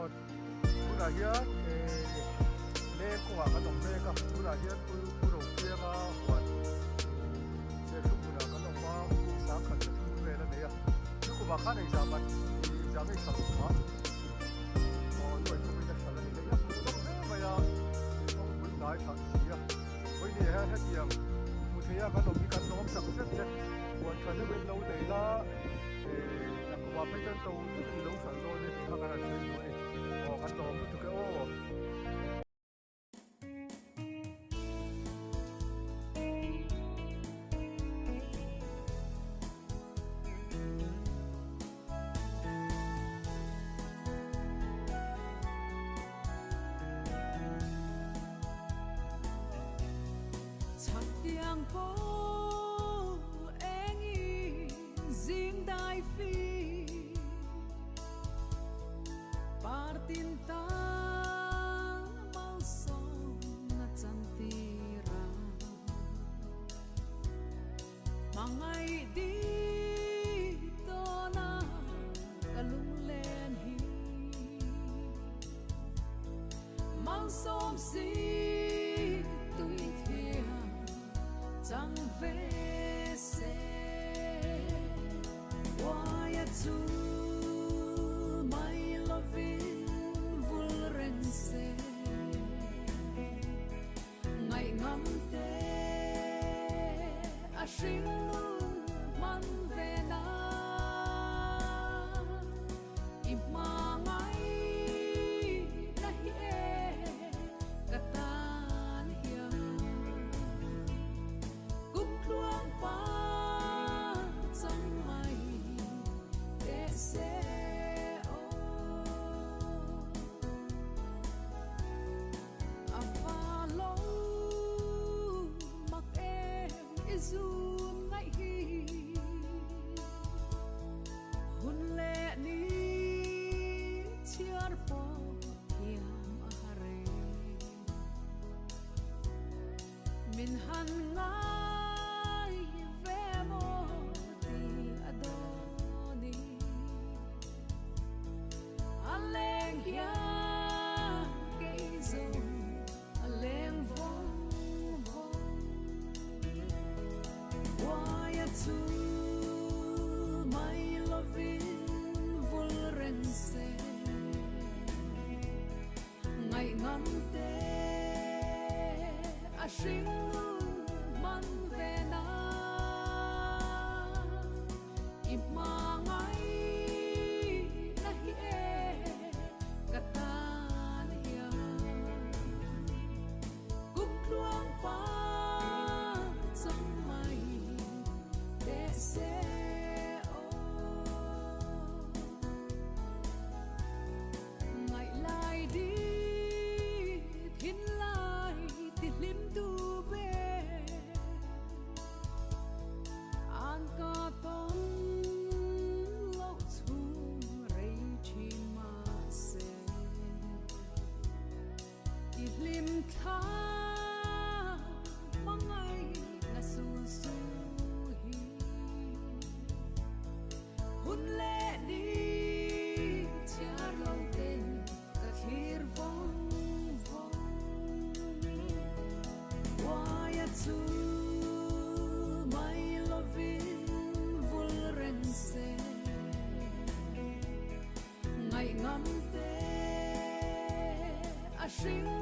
on pura hian le ko wa kan om le ka pura hian puro kia ma wan se lu pura kan om ma sa khan se thu le la ne ya lu ko ba kha nei za ban za me sa ma o loi ko me sa la ne ya pu lo ne ma ya ong bun dai tha si ya oi ne ha ha tiang mu thia kan om mi kan nom sak se se wan kan le lo le laว่าไปจนตรงที่ลงสันโดนเนี่ยถ้าการช่วยหน่อยออกกันต่อไม่ถูกแค่โอ้ชักเตียงโปเองจิงได้ฟีPartinta malsong na cantira Mangay dito na kalunglen hi Malsom si tuy thia chẳng về se Waya chu ngày ngắm tê sinh man về na im ma ngay na hiê katan hiang cúc luang pa trong mày để se Zoom ngay hi hun lệ ni chiar po hiam ahare min han ngai ve mo ti adoni aleng ya ke zo aleng vong to my loving vulrense ngày ngắm tê sinh man về na im ma ngay na hiê katan hiang cúc luang pa trong mày se ngày lại đi thiên lại tìm lim tu về an ca ton lâu thu rây chi mà se tìm lim tha mangai na su su hun lệ đi chia lâu tên cả khir vong vong waya tu my loving vulrense ngày ngắm tê sinh